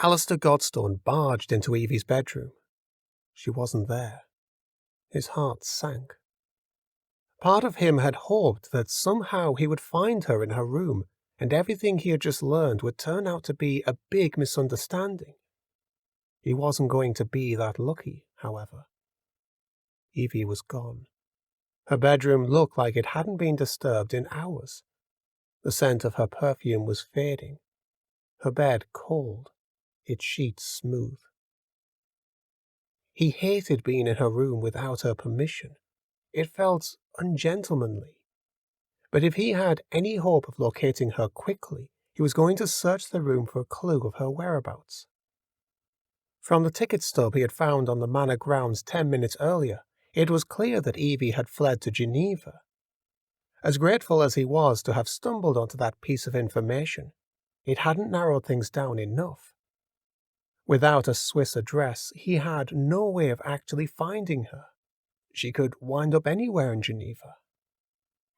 Alistair Godstone barged into Evie's bedroom. She wasn't there. His heart sank. Part of him had hoped that somehow he would find her in her room, and everything he had just learned would turn out to be a big misunderstanding. He wasn't going to be that lucky, however. Evie was gone. Her bedroom looked like it hadn't been disturbed in hours. The scent of her perfume was fading. Her bed cold, its sheets smooth. He hated being in her room without her permission. It felt ungentlemanly. But if he had any hope of locating her quickly, he was going to search the room for a clue of her whereabouts. From the ticket stub he had found on the manor grounds 10 minutes earlier, it was clear that Evie had fled to Geneva. As grateful as he was to have stumbled onto that piece of information, it hadn't narrowed things down enough. Without a Swiss address, he had no way of actually finding her. She could wind up anywhere in Geneva.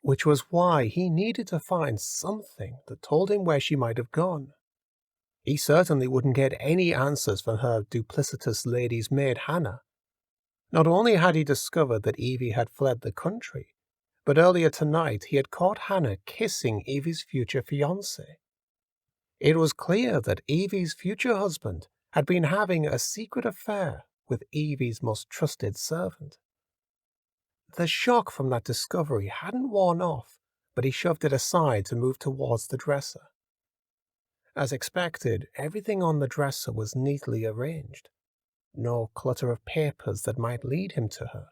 Which was why he needed to find something that told him where she might have gone. He certainly wouldn't get any answers from her duplicitous lady's maid Hannah. Not only had he discovered that Evie had fled the country, but earlier tonight he had caught Hannah kissing Evie's future fiancé. It was clear that Evie's future husband had been having a secret affair with Evie's most trusted servant. The shock from that discovery hadn't worn off, but he shoved it aside to move towards the dresser. As expected, everything on the dresser was neatly arranged. No clutter of papers that might lead him to her.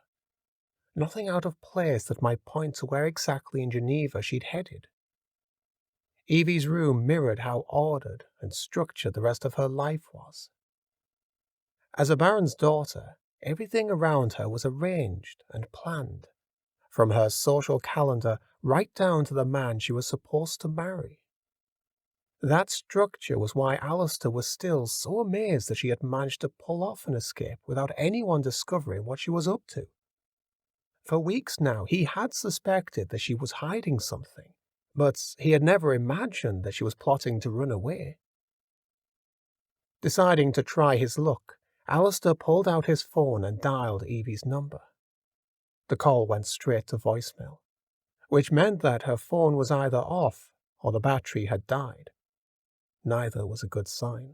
Nothing out of place that might point to where exactly in Geneva she'd headed. Evie's room mirrored how ordered and structured the rest of her life was. As a baron's daughter, everything around her was arranged and planned, from her social calendar right down to the man she was supposed to marry. That structure was why Alistair was still so amazed that she had managed to pull off an escape without anyone discovering what she was up to. For weeks now, he had suspected that she was hiding something, but he had never imagined that she was plotting to run away. Deciding to try his luck, Alistair pulled out his phone and dialed Evie's number. The call went straight to voicemail, which meant that her phone was either off or the battery had died. Neither was a good sign.